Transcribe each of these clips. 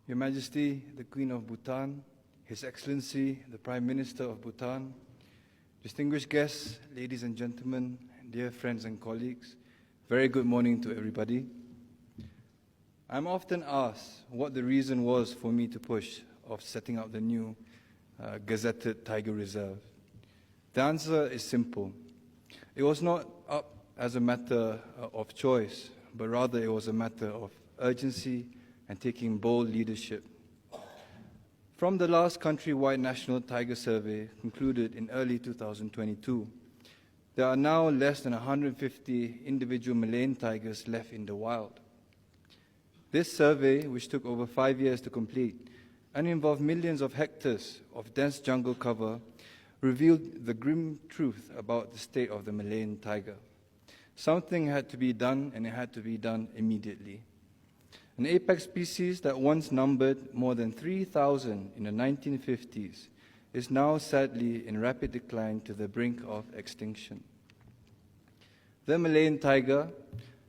Your Majesty, the Queen of Bhutan, His Excellency, the Prime Minister of Bhutan, distinguished guests, ladies and gentlemen, dear friends and colleagues, very good morning to everybody. I'm often asked what the reason was for me to push of setting up the new gazetted Tiger Reserve. The answer is simple. It was not up as a matter of choice, but rather it was a matter of urgency and taking bold leadership. From the last countrywide national tiger survey concluded in early 2022, there are now less than 150 individual Malayan tigers left in the wild. This survey, which took over 5 years to complete and involved millions of hectares of dense jungle cover, revealed the grim truth about the state of the Malayan tiger. Something had to be done, and it had to be done immediately. An apex species that once numbered more than 3,000 in the 1950s is now sadly in rapid decline to the brink of extinction. The Malayan tiger,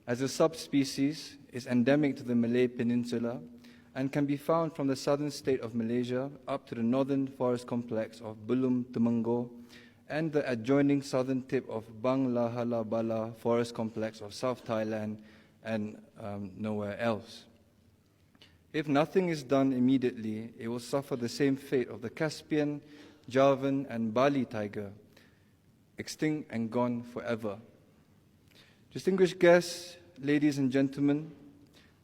as a subspecies, is endemic to the Malay Peninsula and can be found from the southern state of Malaysia up to the northern forest complex of Belum Temenggor and the adjoining southern tip of Bang Lahala Bala forest complex of South Thailand and nowhere else. If nothing is done immediately, it will suffer the same fate of the Caspian, Javan and Bali tiger, extinct and gone forever. Distinguished guests, ladies and gentlemen,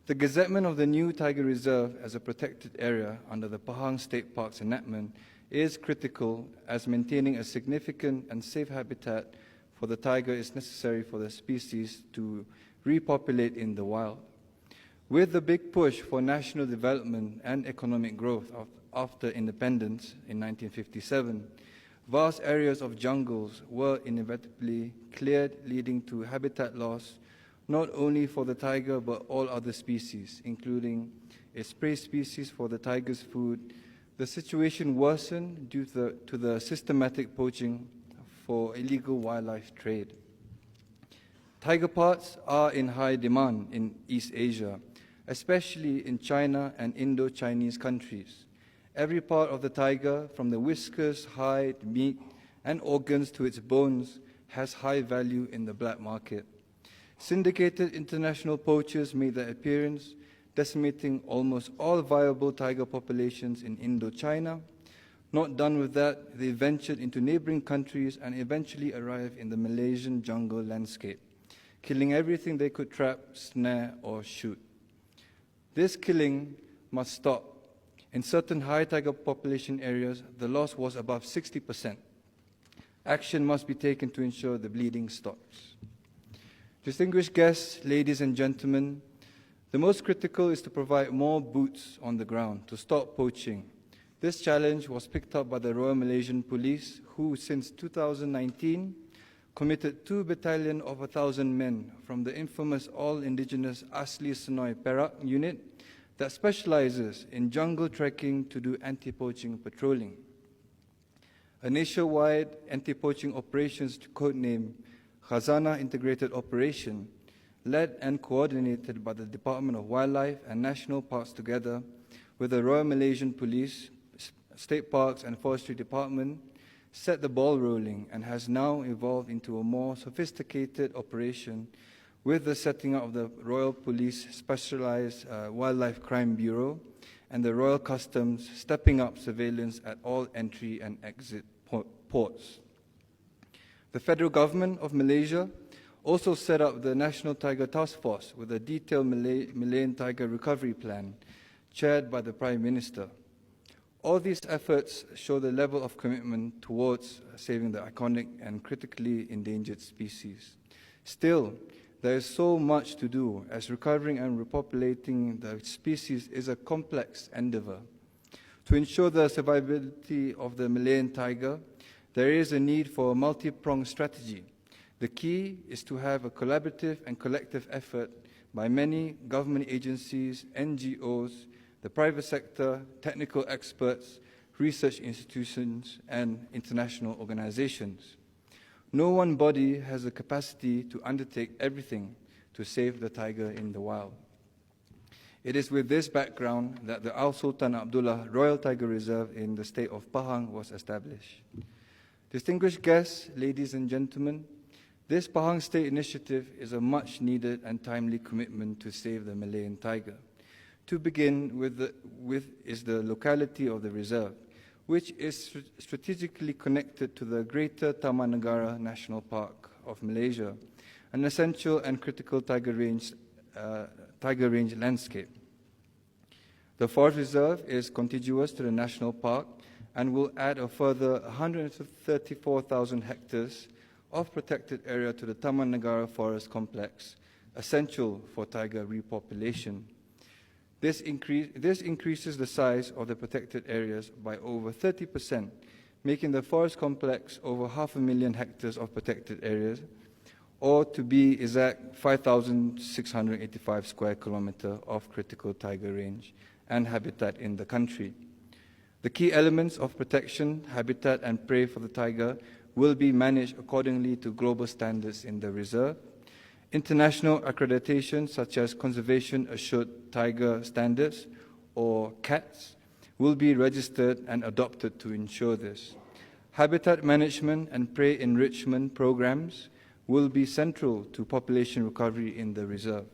the gazettement of the new Tiger Reserve as a protected area under the Pahang State Parks enactment is critical, as maintaining a significant and safe habitat for the tiger is necessary for the species to repopulate in the wild. With the big push for national development and economic growth after independence in 1957, vast areas of jungles were inevitably cleared, leading to habitat loss not only for the tiger but all other species, including its prey species for the tiger's food. The situation worsened due to the systematic poaching for illegal wildlife trade. Tiger parts are in high demand in East Asia, especially in China and Indo-Chinese countries. Every part of the tiger, from the whiskers, hide, meat, and organs to its bones, has high value in the black market. Syndicated international poachers made their appearance, decimating almost all viable tiger populations in Indochina. Not done with that, they ventured into neighboring countries and eventually arrived in the Malaysian jungle landscape, killing everything they could trap, snare, or shoot. This killing must stop. In certain high tiger population areas, the loss was above 60%. Action must be taken to ensure the bleeding stops. Distinguished guests, ladies and gentlemen, the most critical is to provide more boots on the ground to stop poaching. This challenge was picked up by the Royal Malaysian Police, who since 2019 committed 2 battalions of 1,000 men from the infamous all-indigenous Asli Senoi Perak unit that specializes in jungle trekking to do anti-poaching patrolling. A nationwide anti-poaching operations codename Hassanal Integrated Operation, led and coordinated by the Department of Wildlife and National Parks together with the Royal Malaysian Police, State Parks and Forestry Department, set the ball rolling and has now evolved into a more sophisticated operation with the setting up of the Royal Police Specialized Wildlife Crime Bureau and the Royal Customs stepping up surveillance at all entry and exit ports. The federal government of Malaysia also set up the National Tiger Task Force with a detailed Malayan tiger recovery plan, chaired by the Prime Minister. All these efforts show the level of commitment towards saving the iconic and critically endangered species. Still, there is so much to do, as recovering and repopulating the species is a complex endeavor. To ensure the survivability of the Malayan tiger, there is a need for a multi-pronged strategy. The key is to have a collaborative and collective effort by many government agencies, NGOs, the private sector, technical experts, research institutions, and international organizations. No one body has the capacity to undertake everything to save the tiger in the wild. It is with this background that the Al Sultan Abdullah Royal Tiger Reserve in the state of Pahang was established. Distinguished guests, ladies and gentlemen, this Pahang State Initiative is a much-needed and timely commitment to save the Malayan tiger. To begin with is the locality of the reserve, which is strategically connected to the Greater Taman Negara National Park of Malaysia, an essential and critical tiger range landscape. The forest reserve is contiguous to the national park and will add a further 134,000 hectares of protected area to the Taman Negara Forest Complex, essential for tiger repopulation. This increases the size of the protected areas by over 30%, making the forest complex over 500,000 hectares of protected areas, or to be exact, 5,685 square kilometers of critical tiger range and habitat in the country. The key elements of protection, habitat and prey for the tiger will be managed accordingly to global standards in the reserve. International accreditation such as Conservation Assured Tiger Standards, or CATS, will be registered and adopted to ensure this. Habitat management and prey enrichment programs will be central to population recovery in the reserve.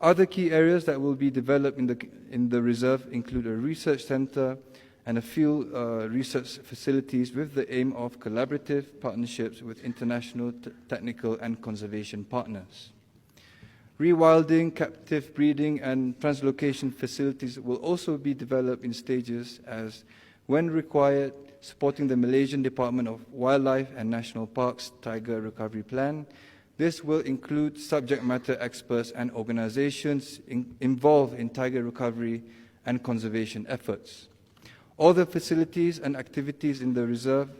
Other key areas that will be developed in the reserve include a research center and a field research facilities with the aim of collaborative partnerships with international technical and conservation partners. Rewilding, captive breeding, and translocation facilities will also be developed in stages as, when required, supporting the Malaysian Department of Wildlife and National Parks Tiger Recovery Plan. This will include subject matter experts and organizations involved in tiger recovery and conservation efforts. All the facilities and activities in the reserve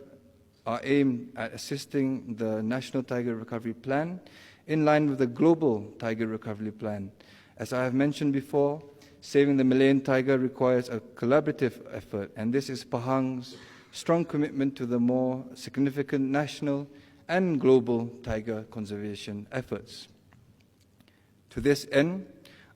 are aimed at assisting the National Tiger Recovery Plan in line with the Global Tiger Recovery Plan. As I have mentioned before, saving the Malayan tiger requires a collaborative effort, and this is Pahang's strong commitment to the more significant national and global tiger conservation efforts. To this end,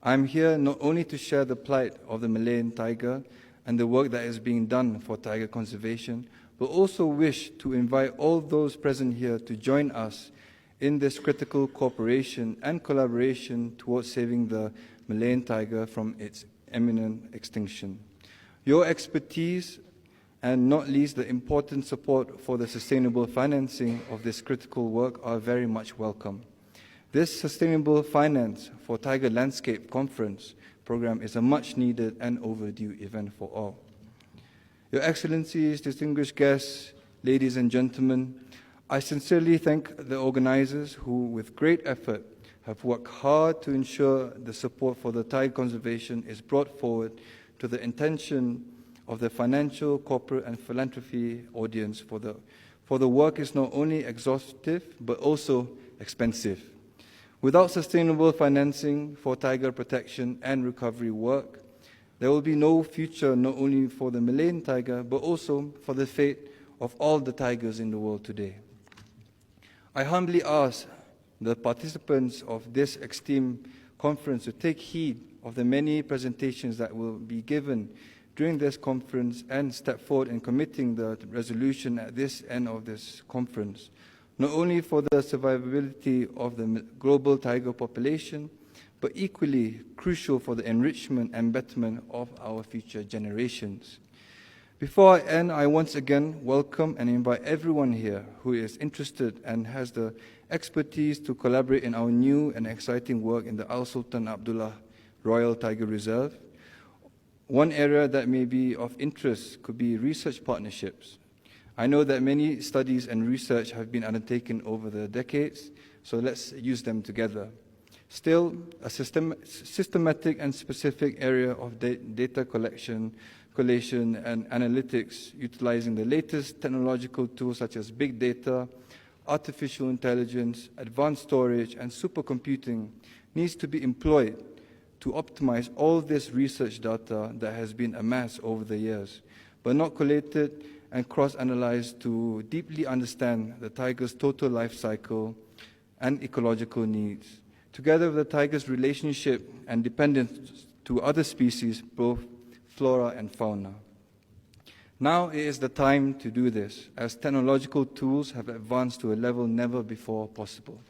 I'm here not only to share the plight of the Malayan tiger and the work that is being done for tiger conservation, but also wish to invite all those present here to join us in this critical cooperation and collaboration towards saving the Malayan tiger from its imminent extinction. Your expertise, and not least the important support for the sustainable financing of this critical work, are very much welcome. This Sustainable Finance for Tiger Landscape Conference program is a much-needed and overdue event for all. Your Excellencies, distinguished guests, ladies and gentlemen, I sincerely thank the organizers who, with great effort, have worked hard to ensure the support for the tiger conservation is brought forward to the intention of the financial, corporate, and philanthropy audience, for the work is not only exhaustive but also expensive. Without sustainable financing for tiger protection and recovery work, there will be no future not only for the Malayan tiger but also for the fate of all the tigers in the world today. I humbly ask the participants of this esteemed conference to take heed of the many presentations that will be given during this conference and step forward in committing the resolution at this end of this conference, not only for the survivability of the global tiger population, but equally crucial for the enrichment and betterment of our future generations. Before I end, I once again welcome and invite everyone here who is interested and has the expertise to collaborate in our new and exciting work in the Al Sultan Abdullah Royal Tiger Reserve. One area that may be of interest could be research partnerships. I know that many studies and research have been undertaken over the decades, so let's use them together. Still, a systematic and specific area of data collection, collation, and analytics utilizing the latest technological tools such as big data, artificial intelligence, advanced storage, and supercomputing needs to be employed to optimize all this research data that has been amassed over the years, but not collated and cross-analyzed to deeply understand the tiger's total life cycle and ecological needs, together with the tiger's relationship and dependence to other species, both flora and fauna. Now it is the time to do this, as technological tools have advanced to a level never before possible.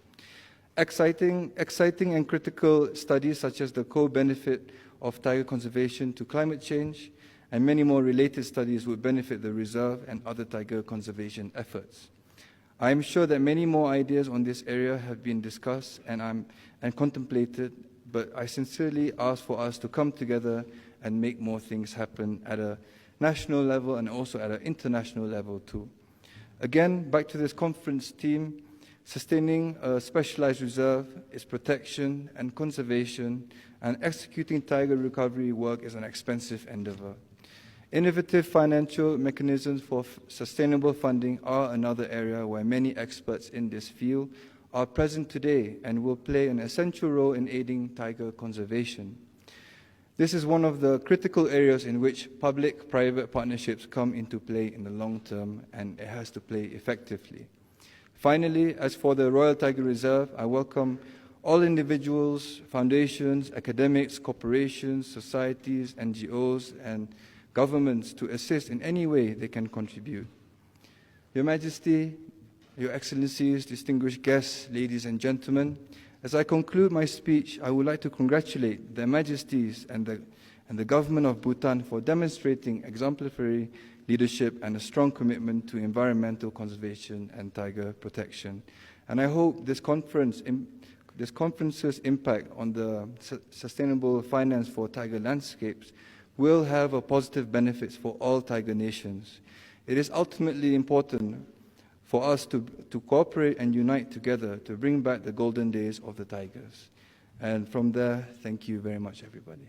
Exciting and critical studies such as the co-benefit of tiger conservation to climate change and many more related studies would benefit the reserve and other tiger conservation efforts. I am sure that many more ideas on this area have been discussed and contemplated, but I sincerely ask for us to come together and make more things happen at a national level and also at an international level too. Again, back to this conference theme, sustaining a specialized reserve, its protection and conservation, and executing tiger recovery work is an expensive endeavor. Innovative financial mechanisms for sustainable funding are another area where many experts in this field are present today and will play an essential role in aiding tiger conservation. This is one of the critical areas in which public-private partnerships come into play in the long term, and it has to play effectively. Finally, as for the Royal Tiger Reserve, I welcome all individuals, foundations, academics, corporations, societies, NGOs, and governments to assist in any way they can contribute. Your Majesty, Your Excellencies, distinguished guests, ladies and gentlemen, as I conclude my speech, I would like to congratulate Their Majesties and the Government of Bhutan for demonstrating exemplary leadership and a strong commitment to environmental conservation and tiger protection. And I hope this conference's impact on the sustainable finance for tiger landscapes will have a positive benefits for all tiger nations. It is ultimately important for us to cooperate and unite together to bring back the golden days of the tigers. And from there, thank you very much, everybody.